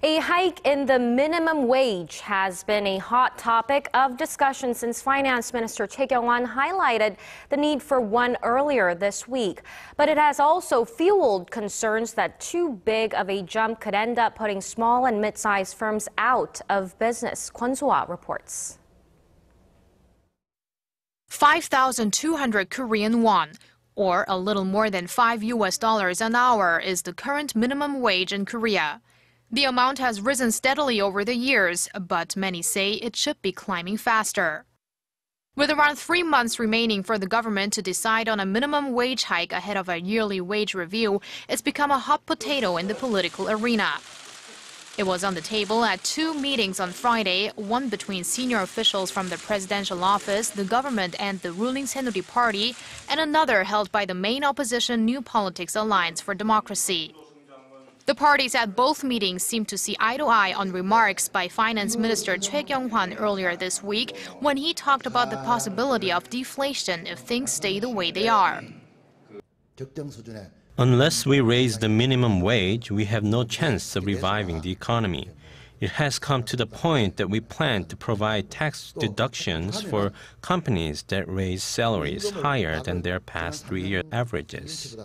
A hike in the minimum wage has been a hot topic of discussion since Finance Minister Choi Kyung-hwan highlighted the need for one earlier this week. But it has also fueled concerns that too big of a jump could end up putting small and mid-sized firms out of business. Kwon reports. 5,200 Korean won, or a little more than $5 an hour, is the current minimum wage in Korea. The amount has risen steadily over the years, but many say it should be climbing faster. With around 3 months remaining for the government to decide on a minimum wage hike ahead of a yearly wage review, it's become a hot potato in the political arena. It was on the table at 2 meetings on Friday, one between senior officials from the presidential office, the government, and the ruling Saenuri Party, and another held by the main opposition New Politics Alliance for Democracy. The parties at both meetings seemed to see eye to eye on remarks by Finance Minister Choi Kyung-hwan earlier this week when he talked about the possibility of deflation if things stay the way they are. Unless we raise the minimum wage, we have no chance of reviving the economy. It has come to the point that we plan to provide tax deductions for companies that raise salaries higher than their past 3-year averages.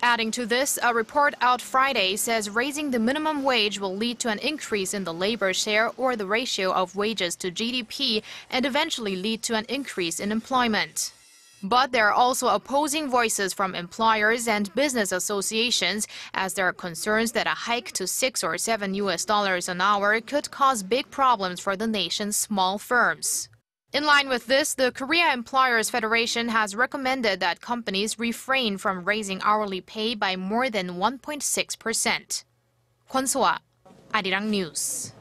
Adding to this, a report out Friday says raising the minimum wage will lead to an increase in the labor share or the ratio of wages to GDP and eventually lead to an increase in employment. But there are also opposing voices from employers and business associations, as there are concerns that a hike to $6 or $7 an hour could cause big problems for the nation's small firms. In line with this, the Korea Employers Federation has recommended that companies refrain from raising hourly pay by more than 1.6%. Kwon, Arirang News.